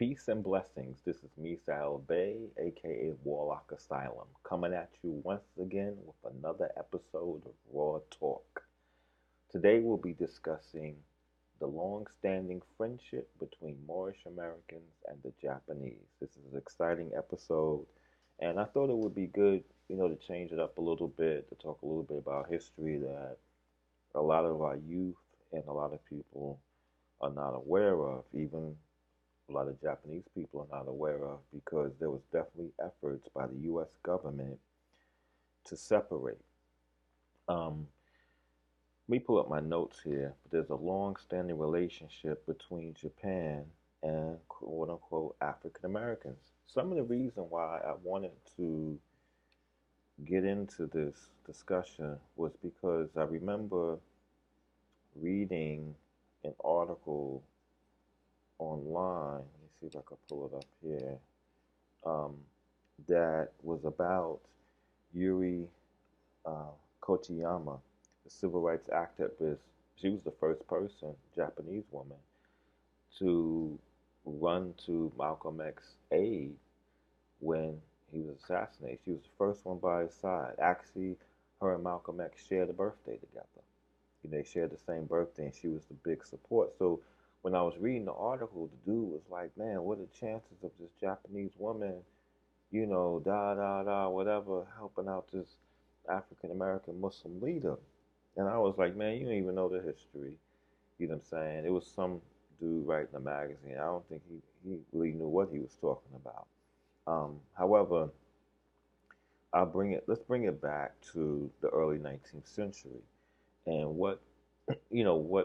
Peace and blessings. This is M.S.T.A, aka Warlock Asylum, coming at you once again with another episode of Raw Talk. Today we'll be discussing the long-standing friendship between Moorish Americans and the Japanese. This is an exciting episode, and I thought it would be good, to change it up a little bit, to talk a little bit about history that a lot of our youth and a lot of people are not aware of, even a lot of Japanese people are not aware of, because there was definitely efforts by the U.S. government to separate. Um, Let me pull up my notes here. There's a long-standing relationship between Japan and quote-unquote African Americans. Some of the reason why I wanted to get into this discussion was because I remember reading an article online. Let me see if I can pull it up here. Um, that was about Yuri Kochiyama, the civil rights activist. She was the first person, Japanese woman, to run to Malcolm X's aid when he was assassinated. She was the first one by his side. Actually, her and Malcolm X shared a birthday together. They shared the same birthday, and she was the big support. So when I was reading the article, the dude was like, man, what are the chances of this Japanese woman, whatever, helping out this African American Muslim leader? And I was like, man, you don't even know the history. You know what I'm saying? It was some dude writing a magazine. I don't think he really knew what he was talking about. However, let's bring it back to the early 19th century and what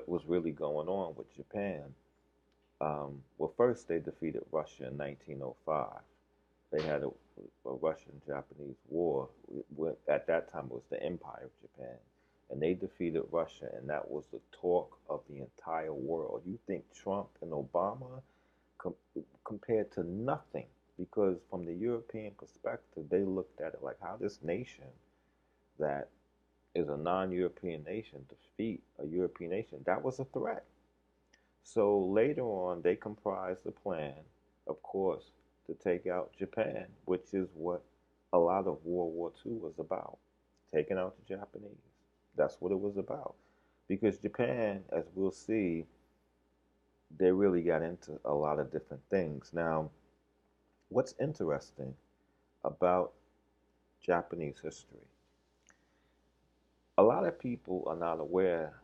was really going on with Japan. Well, first they defeated Russia in 1905. They had a Russian-Japanese war. At that time, it was the Empire of Japan, and they defeated Russia, and that was the talk of the entire world. You think Trump and Obama com- compared to nothing, because from the European perspective, they looked at it like how this nation that is a non-European nation defeat a European nation. That was a threat. So later on, they comprised the plan, of course, to take out Japan, which is what a lot of World War II was about, taking out the Japanese. That's what it was about. Because Japan, as we'll see, they really got into a lot of different things. Now, what's interesting about Japanese history, a lot of people are not aware.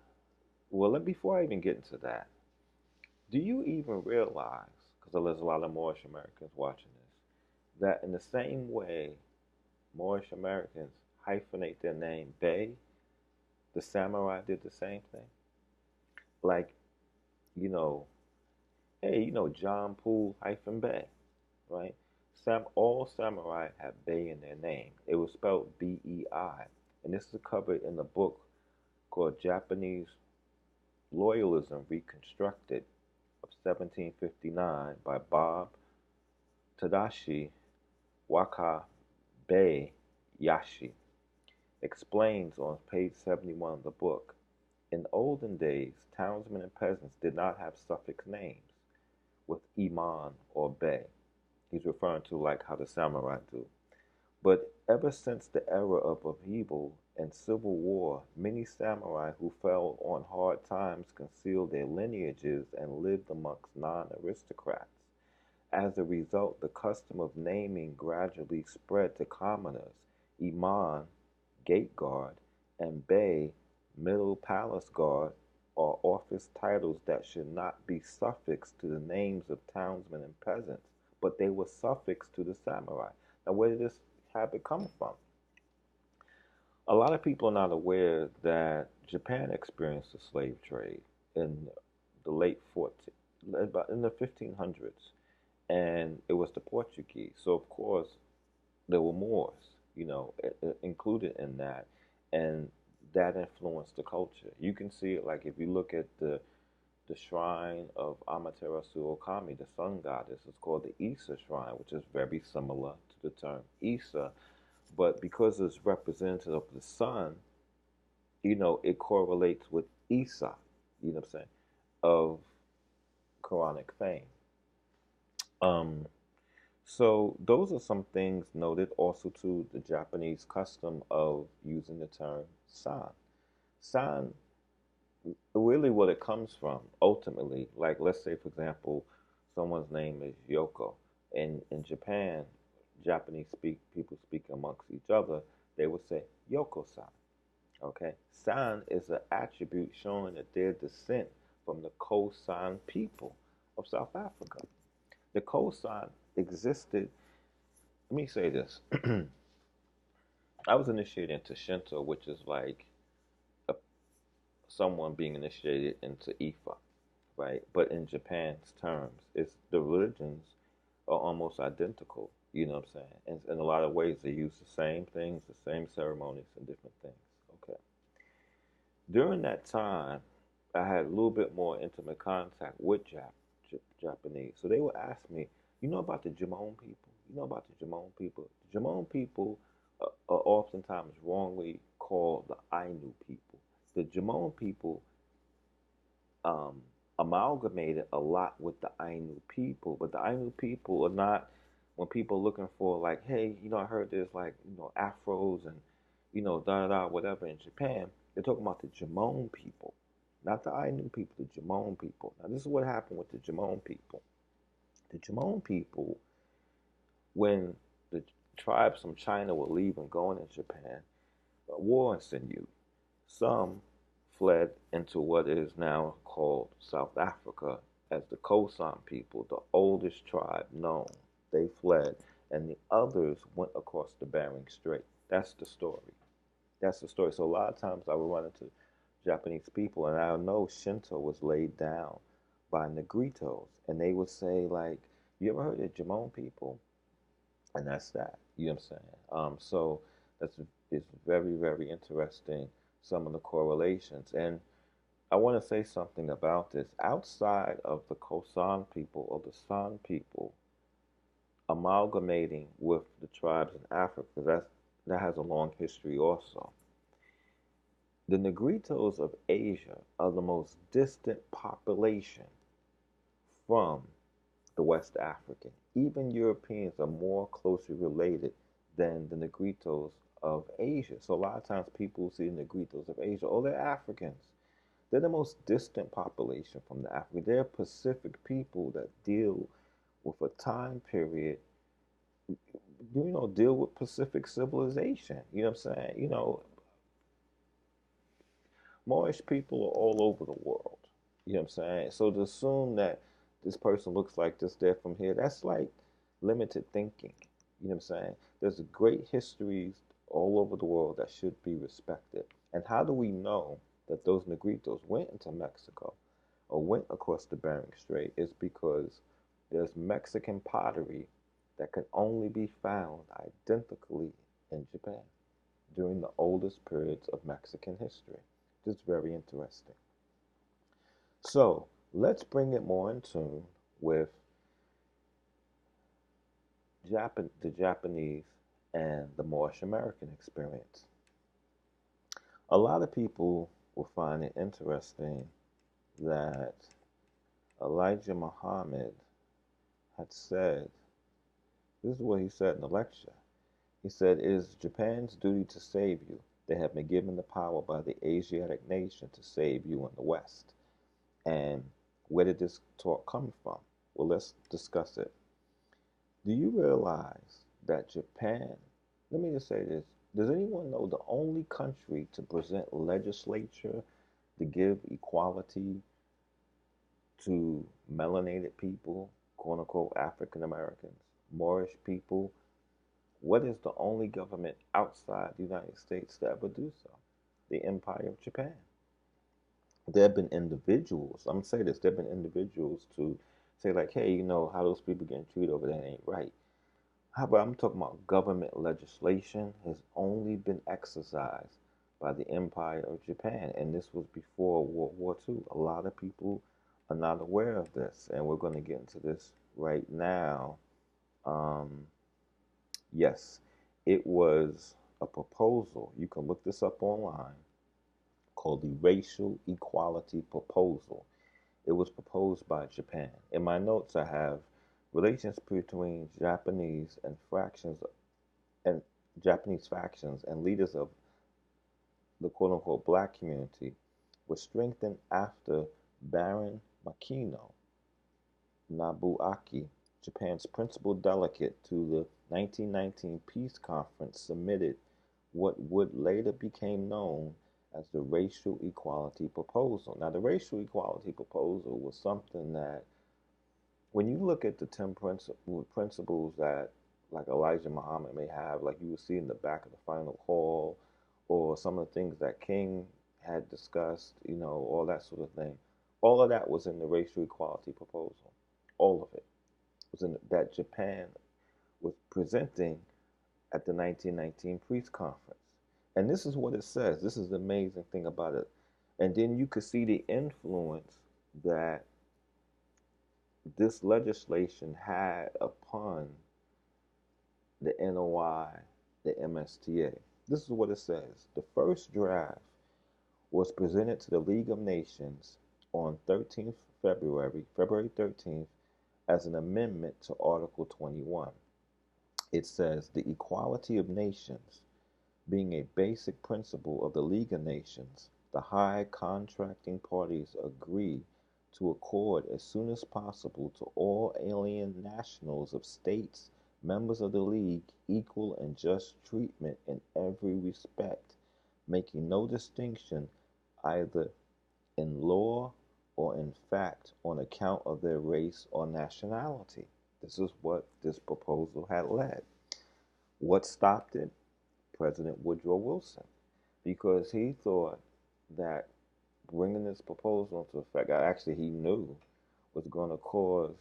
Well, before I even get into that, do you even realize, because there's a lot of Moorish Americans watching this, that in the same way Moorish Americans hyphenate their name Bey, the samurai did the same thing? Like, you know, hey, John Poole hyphen Bey, right? All samurai have Bey in their name. It was spelled Bei. And this is covered in a book called Japanese Loyalism Reconstructed of 1759 by Bob Tadashi Wakabayashi. Explains on page 71 of the book. In olden days, townsmen and peasants did not have suffix names with Iman or Bey. He's referring to like how the samurai do. But ever since the era of upheaval and civil war, many samurai who fell on hard times concealed their lineages and lived amongst non-aristocrats. As a result, the custom of naming gradually spread to commoners. Iman, gate guard, and Bey, middle palace guard, are office titles that should not be suffixed to the names of townsmen and peasants, but they were suffixed to the samurai. Now, where did this habit come from? A lot of people are not aware that Japan experienced a slave trade in the late 14, about in the 1500s, and it was the Portuguese. So of course there were Moors, included in that, and that influenced the culture. You can see it like if you look at the shrine of Amaterasu Okami, the sun goddess. It's called the Isa shrine, which is very similar to the term Isa. But because it's representative of the sun, it correlates with Isa, what I'm saying, of Quranic fame. Um, so those are some things noted. Also, to the Japanese custom of using the term san. San, really, what it comes from ultimately, like let's say for example, someone's name is Yoko, and in Japan, Japanese people speak amongst each other. They would say Yoko-san. Okay, san is an attribute showing that their descent from the Kosan people of South Africa. The Kosan existed. Let me say this. I was initiated into Shinto, which is like a, someone being initiated into Ifa, right? But in Japan's terms, it's the religions are almost identical. You know what I'm saying? And in a lot of ways, they use the same things, the same ceremonies, and different things. Okay. During that time, I had a little bit more intimate contact with Japanese. So they would ask me, you know about the Jamon people? You know about the Jamon people? The Jamon people are oftentimes wrongly called the Ainu people. The Jamon people um, amalgamated a lot with the Ainu people, but the Ainu people are not. When people are looking for like, hey, I heard there's like, afros and, da da da, whatever in Japan, they're talking about the Jamon people, not the Ainu people, the Jamon people. Now, this is what happened with the Jamon people. The Jamon people, when the tribes from China were leaving, going to Japan, a war ensued. Some fled into what is now called South Africa as the Khoisan people, the oldest tribe known. They fled, and the others went across the Bering Strait. That's the story. That's the story. So a lot of times I would run into Japanese people, and I know Shinto was laid down by Negritos, and they would say like, "You ever heard of Jamon people?" And that's that. You know what I'm saying? So that's it's very very interesting. Some of the correlations, and I want to say something about this. Outside of the Khoisan people or the San people amalgamating with the tribes in Africa, that has a long history also. The Negritos of Asia are the most distant population from the West African. Even Europeans are more closely related than the Negritos of Asia. So a lot of times people see the Negritos of Asia, oh, they're Africans. They're the most distant population from the African. They're Pacific people that deal with a time period, deal with Pacific civilization. You know what I'm saying? Moorish people are all over the world. You know what I'm saying? So to assume that this person looks like this, they're from here, that's like limited thinking. You know what I'm saying? There's great histories all over the world that should be respected. And how do we know that those Negritos went into Mexico or went across the Bering Strait? Is because there's Mexican pottery that can only be found identically in Japan during the oldest periods of Mexican history. It's very interesting. So let's bring it more in tune with the Japanese and the Moorish American experience. A lot of people will find it interesting that Elijah Muhammad had said, this is what he said in the lecture. He said, it is Japan's duty to save you. They have been given the power by the Asiatic nation to save you in the West. And where did this talk come from? Well, let's discuss it. Do you realize that Japan, let me just say this, does anyone know the only country to present legislature to give equality to melanated people, quote unquote African Americans, Moorish people? What is the only government outside the United States to ever do so? The Empire of Japan. There have been individuals, I'm gonna say this, there have been individuals to say like, hey, how those people getting treated over there ain't right. How about I'm talking about government legislation has only been exercised by the Empire of Japan, and this was before World War II. A lot of people are not aware of this, and we're going to get into this right now. Yes, it was a proposal. You can look this up online called the Racial Equality Proposal. It was proposed by Japan. In my notes, I have Relations between and Japanese factions and leaders of the quote-unquote black community was strengthened after Baron Makino Nobuaki, Japan's principal delegate to the 1919 peace conference, submitted what would later become known as the racial equality proposal. Now, the racial equality proposal was something that, when you look at the 10 principles that, like, Elijah Muhammad may have, like you will see in the back of the final hall, or some of the things that King had discussed, all that sort of thing, all of that was in the racial equality proposal. All of it was in that Japan was presenting at the 1919 peace conference. And this is what it says. This is the amazing thing about it. And then you could see the influence that this legislation had upon the NOI, the M.S.T.A. This is what it says. The first draft was presented to the League of Nations on 13th February 13th, as an amendment to Article 21. It says the equality of nations being a basic principle of the League of Nations, the high contracting parties agree to accord as soon as possible to all alien nationals of states members of the League equal and just treatment in every respect, making no distinction either in law or in fact on account of their race or nationality. This is what this proposal had led. What stopped it? President Woodrow Wilson, because he thought that bringing this proposal into effect, actually he knew, was going to cause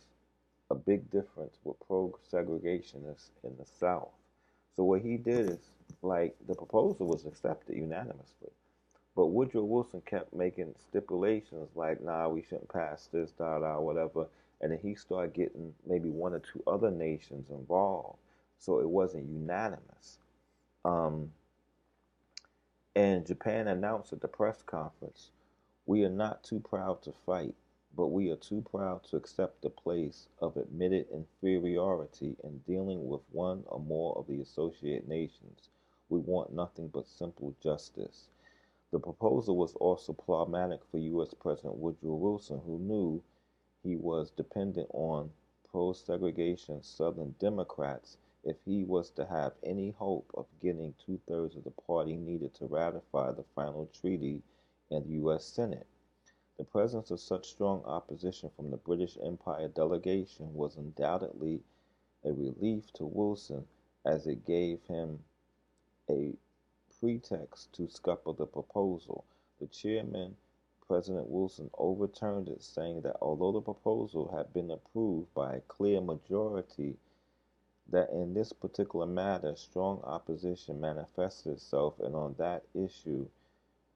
a big difference with pro-segregationists in the South. So what he did is, like, the proposal was accepted unanimously, but Woodrow Wilson kept making stipulations like, nah, we shouldn't pass this, whatever. And then he started getting maybe one or two other nations involved. So it wasn't unanimous. Um, and Japan announced at the press conference, we are not too proud to fight, but we are too proud to accept the place of admitted inferiority in dealing with one or more of the associated nations. We want nothing but simple justice. The proposal was also problematic for U.S. President Woodrow Wilson, who knew he was dependent on pro-segregation Southern Democrats if he was to have any hope of getting two-thirds of the party needed to ratify the final treaty in the U.S. Senate. The presence of such strong opposition from the British Empire delegation was undoubtedly a relief to Wilson, as it gave him a pretext to scupper the proposal. The chairman, President Wilson, overturned it, saying that although the proposal had been approved by a clear majority, that in this particular matter strong opposition manifested itself, and on that issue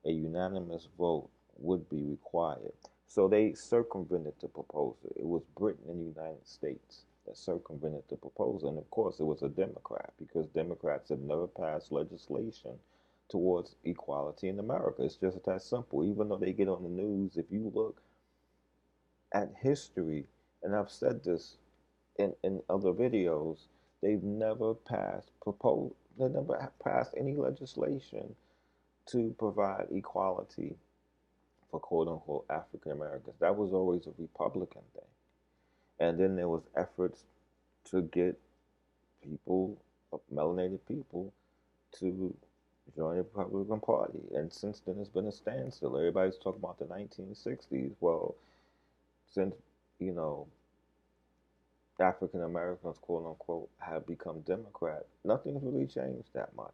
a unanimous vote would be required. So they circumvented the proposal. It was Britain and the United States that circumvented the proposal. And of course, it was a Democrat, because Democrats have never passed legislation towards equality in America. It's just that simple. Even though they get on the news, if you look at history, and I've said this in other videos, they've never they never passed any legislation to provide equality for quote unquote African Americans. That was always a Republican thing. And then there was efforts to get people, melanated people, to join the Republican Party. And since then, it's been a standstill. Everybody's talking about the 1960s. Well, since, you know, African Americans, quote unquote, have become Democrat, nothing's really changed that much.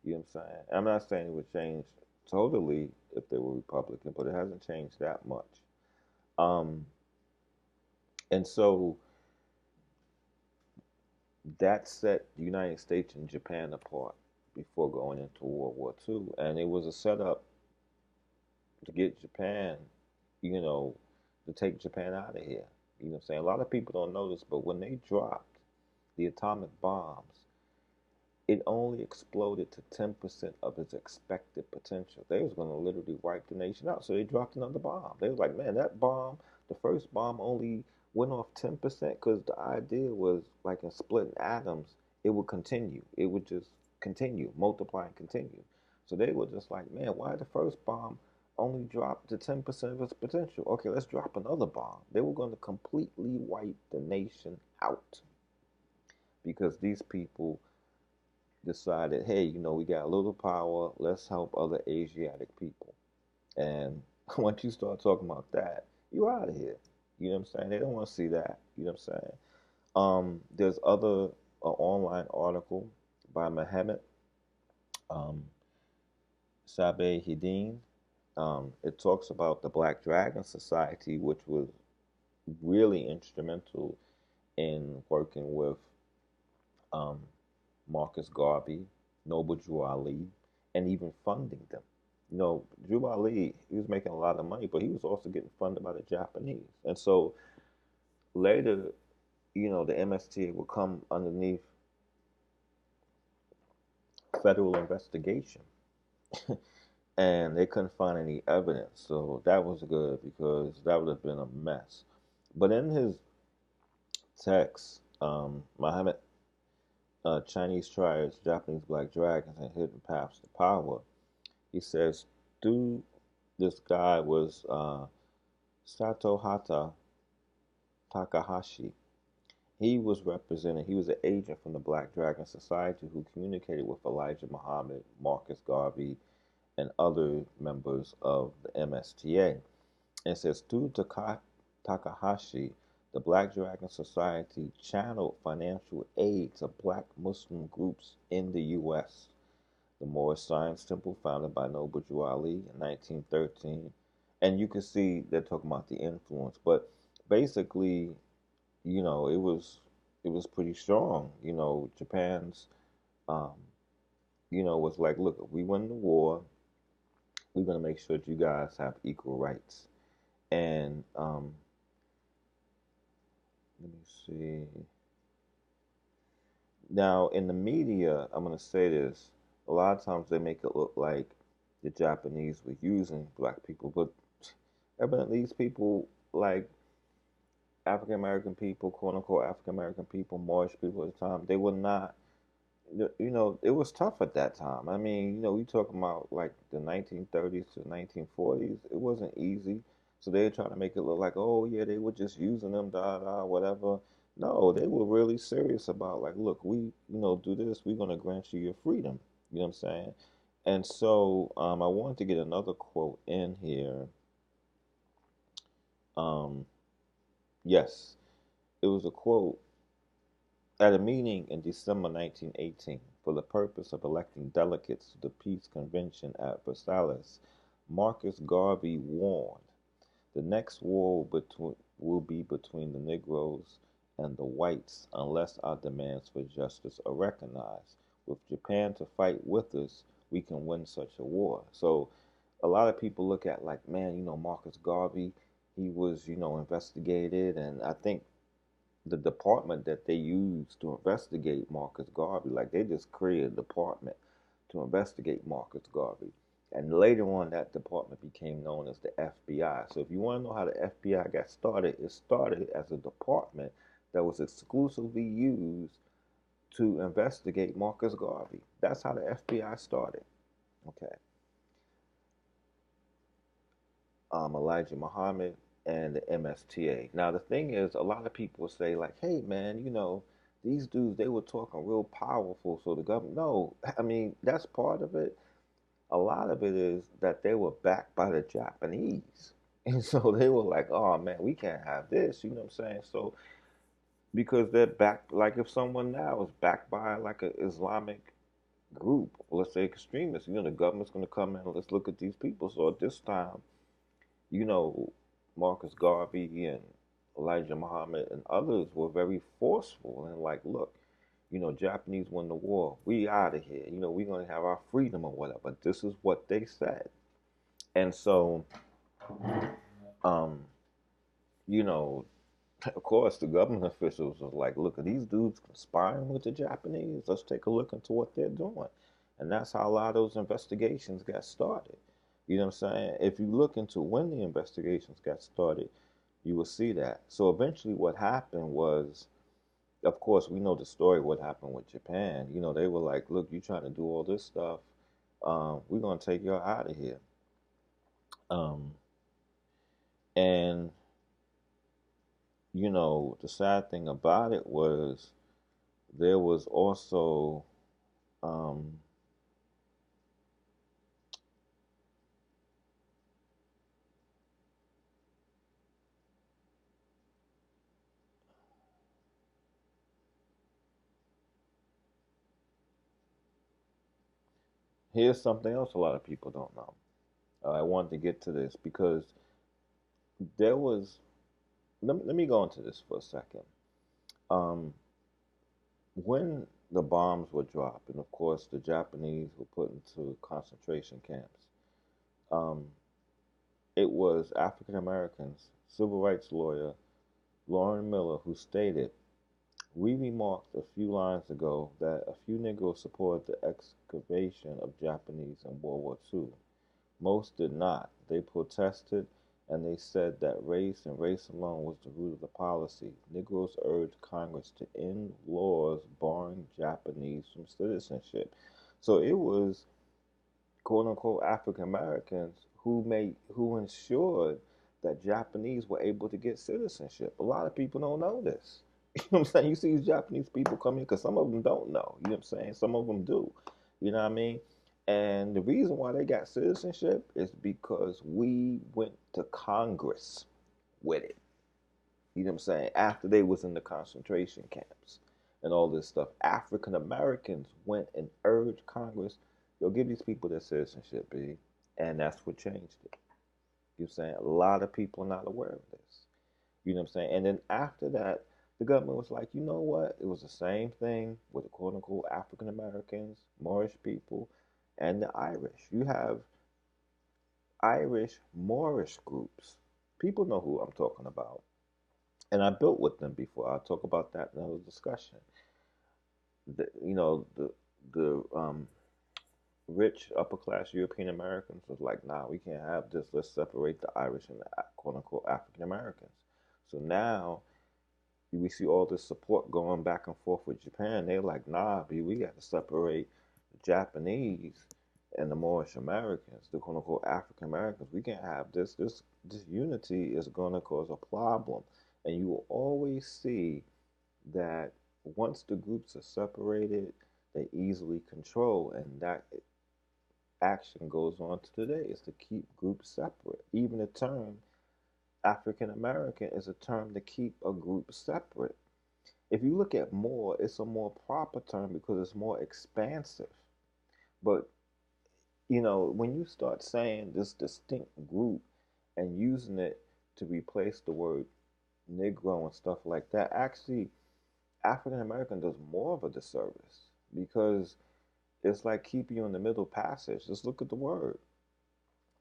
You know what I'm saying? I'm not saying it would change totally if they were Republican, but it hasn't changed that much. Um, and so that set the United States and Japan apart before going into World War II. And it was a setup to get Japan, you know, to take Japan out of here. You know what I'm saying? A lot of people don't know this, but when they dropped the atomic bombs, it only exploded to 10% of its expected potential. They was going to literally wipe the nation out. So they dropped another bomb. They was like, man, that bomb, the first bomb only went off 10% because the idea was like in splitting atoms, it would continue. It would just continue, multiply and continue. So they were just like, man, why the first bomb only dropped to 10% of its potential? Okay, let's drop another bomb. They were going to completely wipe the nation out because these people decided, hey, we got a little power, let's help other Asiatic people. And once you start talking about that, you're out of here. You know what I'm saying? They don't want to see that. You know what I'm saying? There's other online article by Mohammed um, Sabe Hideen. It talks about the Black Dragon Society, which was really instrumental in working with um, Marcus Garvey, Noble Drew Ali, and even funding them. Drew Ali, he was making a lot of money, but he was also getting funded by the Japanese. And so later, the M.S.T.A. will come underneath federal investigation, and they couldn't find any evidence. So that was good because that would have been a mess. But in his text, Muhammad, Chinese Tribes, Japanese Black Dragons, and Hidden Paths to Power, he says, through this guy was Satohata Takahashi. He was an agent from the Black Dragon Society who communicated with Elijah Muhammad, Marcus Garvey, and other members of the M.S.T.A. And it says, through Takahashi, the Black Dragon Society channeled financial aid to black Muslim groups in the U.S. The Moorish Science Temple, founded by Noble Drew Ali in 1913. And you can see they're talking about the influence. But basically, it was pretty strong. Japan's, um, was like, look, if we win the war, we're going to make sure that you guys have equal rights. And let me see. Now, in the media, I'm going to say this. A lot of times they make it look like the Japanese were using black people, but evidently these people, like African American people, quote unquote African American people, Moorish people at the time, they were not. It was tough at that time. I mean, we talking about like the 1930s to 1940s. It wasn't easy. So they trying to make it look like, oh yeah, they were just using them, da da, whatever. No, they were really serious about like, look, we, do this. We're gonna grant you your freedom. You know what I'm saying? And so I wanted to get another quote in here. Um, yes, it was a quote at a meeting in December 1918 for the purpose of electing delegates to the Peace Convention at Versailles. Marcus Garvey warned, the next war will be between the Negroes and the whites unless our demands for justice are recognized. With Japan to fight with us, we can win such a war. So a lot of people look at like, man, Marcus Garvey, he was, investigated, and I think the department that they used to investigate Marcus Garvey, like they just created a department to investigate Marcus Garvey. And later on, that department became known as the FBI. So if you want to know how the FBI got started, it started as a department that was exclusively used to investigate Marcus Garvey. That's how the FBI started. Okay. Elijah Muhammad and the M.S.T.A. Now the thing is, a lot of people say like, "Hey man, these dudes they were talking real powerful, so the government." No, I mean that's part of it. A lot of it is that they were backed by the Japanese, and so they were like, "Oh man, we can't have this." You know what I'm saying? So because they're backed, like if someone now is backed by like an Islamic group, let's say extremists, the government's going to come in and let's look at these people. So at this time, you know, Marcus Garvey and Elijah Muhammad and others were very forceful and like, look, Japanese won the war. We out of here. We're going to have our freedom or whatever. But this is what they said. And so, um, you know, of course, the government officials was like, look, are these dudes conspiring with the Japanese? Let's take a look into what they're doing. And that's how a lot of those investigations got started. You know what I'm saying? If you look into when the investigations got started, you will see that. So eventually, what happened was, of course, we know the story. What happened with Japan? You know, they were like, "Look, you trying to do all this stuff? We're gonna take you out of here." Um, and you know, the sad thing about it was there was also um, here's something else a lot of people don't know. I wanted to get to this because there was. Let me go into this for a second. Um, when the bombs were dropped, and of course the Japanese were put into concentration camps, um, it was African Americans, civil rights lawyer Lauren Miller, who stated, "We remarked a few lines ago that a few Negroes supported the excavation of Japanese in World War II. Most did not. They protested and they said that race and race alone was the root of the policy. Negroes urged Congress to end laws barring Japanese from citizenship." So it was quote unquote African Americans who ensured that Japanese were able to get citizenship. A lot of people don't know this. You know what I'm saying? You see these Japanese people come here because some of them don't know. You know what I'm saying? Some of them do. You know what I mean? And the reason why they got citizenship is because we went to Congress with it. You know what I'm saying? After they was in the concentration camps and all this stuff, African Americans went and urged Congress, yo, give these people their citizenship, B. And that's what changed it. You know what I'm saying? A lot of people are not aware of this. You know what I'm saying? And then after that, the government was like, you know what? It was the same thing with the quote unquote African Americans, Moorish people, and the Irish. You have Irish Moorish groups. People know who I'm talking about. And I built with them before. I'll talk about that in another discussion. You know, the rich upper class European Americans was like, nah, we can't have this. Let's separate the Irish and the quote unquote African Americans. So now we see all this support going back and forth with Japan. They're like, nah, B, we got to separate the Japanese and the Moorish Americans, the quote unquote African Americans. We can't have this. This unity is going to cause a problem. And you will always see that once the groups are separated, they easily control, and that action goes on to today is to keep groups separate. Even the term African American is a term to keep a group separate. If you look at more, it's a more proper term because it's more expansive. But you know, when you start saying this distinct group and using it to replace the word Negro and stuff like that, actually African American does more of a disservice because it's like keeping you in the middle passage. Just look at the word.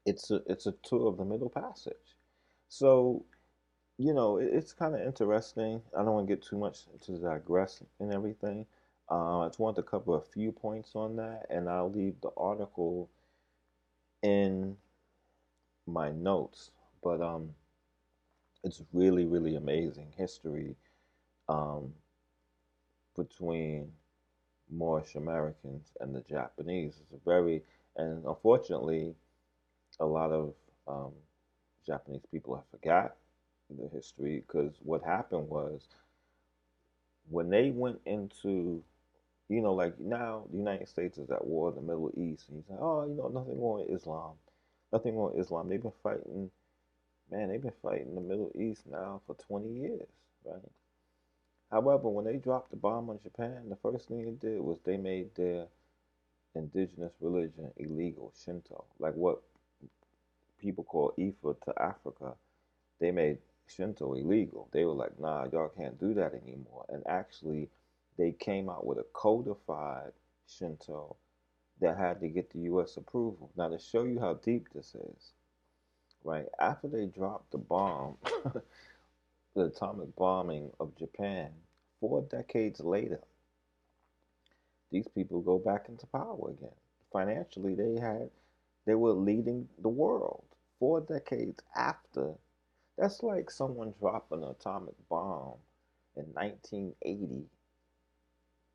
It's a tour of the middle passage. So you know it's kind of interesting. I don't want to get too much into digress and everything. I just want to cover a few points on that, and I'll leave the article in my notes. But it's really amazing history um, between Moorish Americans and the Japanese. It's a very, and unfortunately, a lot of um, Japanese people have forgot the history because what happened was when they went into, you know, like now the United States is at war in the Middle East, and you say, oh, you know, nothing wrong with Islam, nothing wrong with Islam. They've been fighting, man, they've been fighting the Middle East now for 20 years, right? However, when they dropped the bomb on Japan, the first thing they did was they made their indigenous religion illegal, Shinto, like what people call Ifa to Africa. They made Shinto illegal. They were like, nah, y'all can't do that anymore. And actually, they came out with a codified Shinto that had to get the U.S. approval. Now, to show you how deep this is, right? After they dropped the bomb, the atomic bombing of Japan, 4 decades later, these people go back into power again. Financially, they were leading the world 4 decades after That's like someone dropping an atomic bomb in 1980,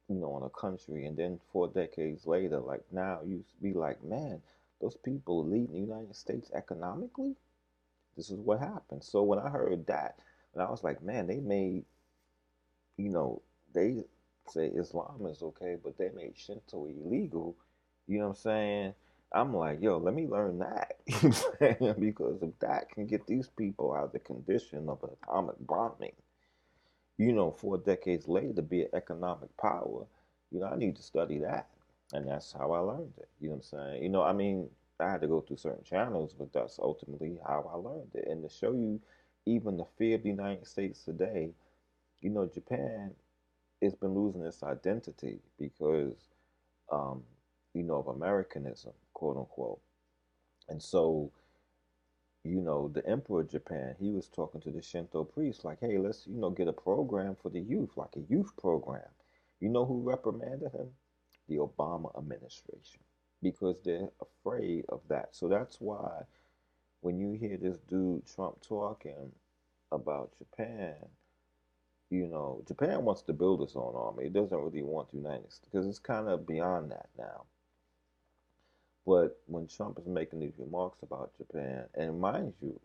on a country, and then 4 decades later, like now, you be like, man, those people leading the United States economically. This is what happened. So when I heard that, and I was like, man, they made, you know, they say Islam is okay, but they made Shinto illegal. You know what I'm saying? I'm like, yo, let me learn that. You know what I'm saying? Because if that can get these people out of the condition of an atomic bombing, 4 decades later to be an economic power, I need to study that. And that's how I learned it. You know what I'm saying? I mean, I had to go through certain channels, but that's ultimately how I learned it. And to show you even the fear of the United States today, Japan has been losing its identity because, um, of Americanism, quote unquote. And so, the emperor of Japan, he was talking to the Shinto priest, like, hey, let's, get a program for the youth, like a youth program. You know who reprimanded him? The Obama administration, because they're afraid of that. So that's why when you hear this dude Trump talking about Japan, Japan wants to build its own army. It doesn't really want the United States because it's kind of beyond that now. But when Trump is making these remarks about Japan, and mind you,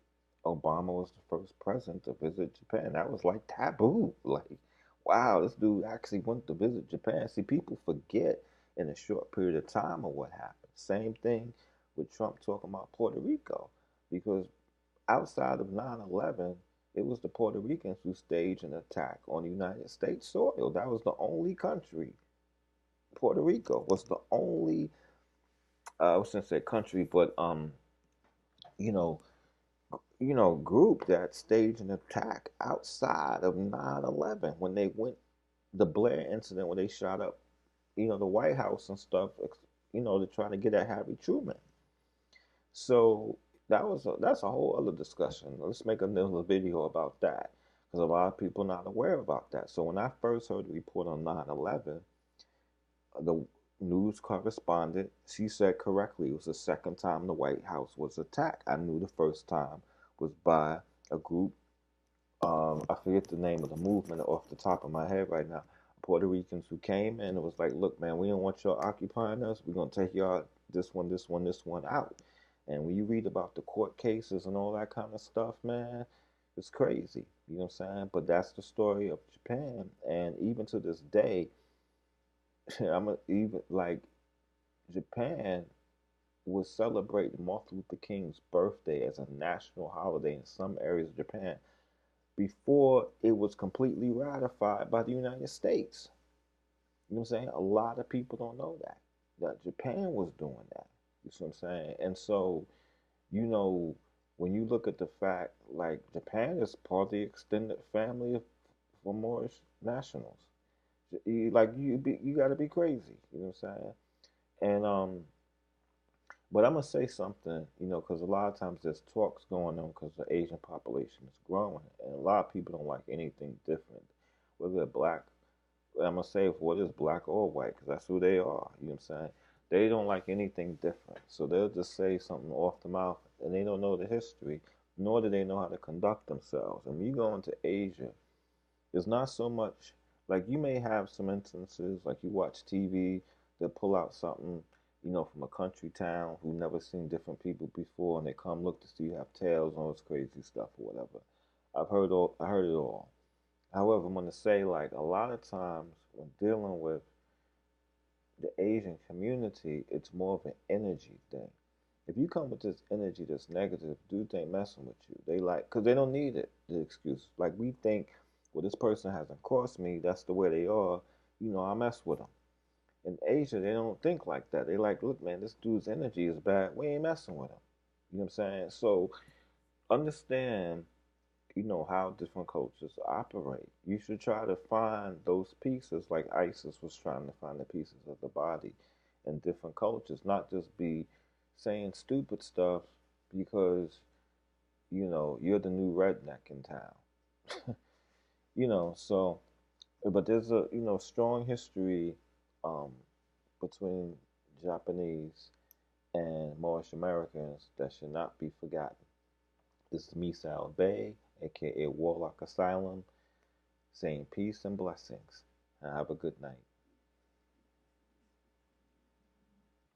Obama was the first president to visit Japan. That was like taboo. Like, wow, this dude actually went to visit Japan. See, people forget in a short period of time of what happened. Same thing with Trump talking about Puerto Rico, because outside of 9/11, it was the Puerto Ricans who staged an attack on United States soil. That was the only country. Puerto Rico was the only, I was gonna say country, but you know, group that staged an attack outside of 9/11 when they went the Blair incident when they shot up, the White House and stuff, to try to get at Harry Truman. So that's a whole other discussion. Let's make another video about that because a lot of people are not aware about that. So when I first heard the report on 9/11, the news correspondent, she said correctly, it was the second time the White House was attacked. I knew the first time was by a group. I forget the name of the movement off the top of my head right now. Puerto Ricans who came in and was like, look, man, we don't want y'all occupying us. We're going to take y'all this one out. And when you read about the court cases and all that kind of stuff, man, it's crazy. You know what I'm saying? But that's the story of Japan. And even to this day, even like Japan will celebrate Martin Luther King's birthday as a national holiday in some areas of Japan before it was completely ratified by the United States. You know what I'm saying? A lot of people don't know that Japan was doing that. You see what I'm saying? And so, you know, when you look at the fact, like Japan is part of the extended family of for Moorish nationals. You got to be crazy. You know what I'm saying? And but I'm gonna say something, because a lot of times there's talks going on because the Asian population is growing, and a lot of people don't like anything different, whether they're black. I'm gonna say what is black or white, because that's who they are. You know what I'm saying? They don't like anything different, so they'll just say something off the mouth, and they don't know the history, nor do they know how to conduct themselves. And when you go into Asia, it's not so much like you may have some instances like you watch TV, they'll pull out something, from a country town who never seen different people before, and they come look to see you have tails and all this crazy stuff or whatever. I heard it all. However, I'm gonna say like a lot of times when dealing with the Asian community, it's more of an energy thing. If you come with this energy that's negative, dudes ain't messing with you. They like, cause they don't need it. The excuse, like we think, well, this person hasn't crossed me. That's the way they are. I mess with them. In Asia, they don't think like that. They like, look, man, this dude's energy is bad. We ain't messing with him. You know what I'm saying? So understand, how different cultures operate. You should try to find those pieces, like ISIS was trying to find the pieces of the body in different cultures, not just be saying stupid stuff because, you're the new redneck in town. So, but there's a, strong history um, between Japanese and Moorish Americans that should not be forgotten. This is me, Sal Bay, aka Warlock Asylum, saying peace and blessings. And have a good night.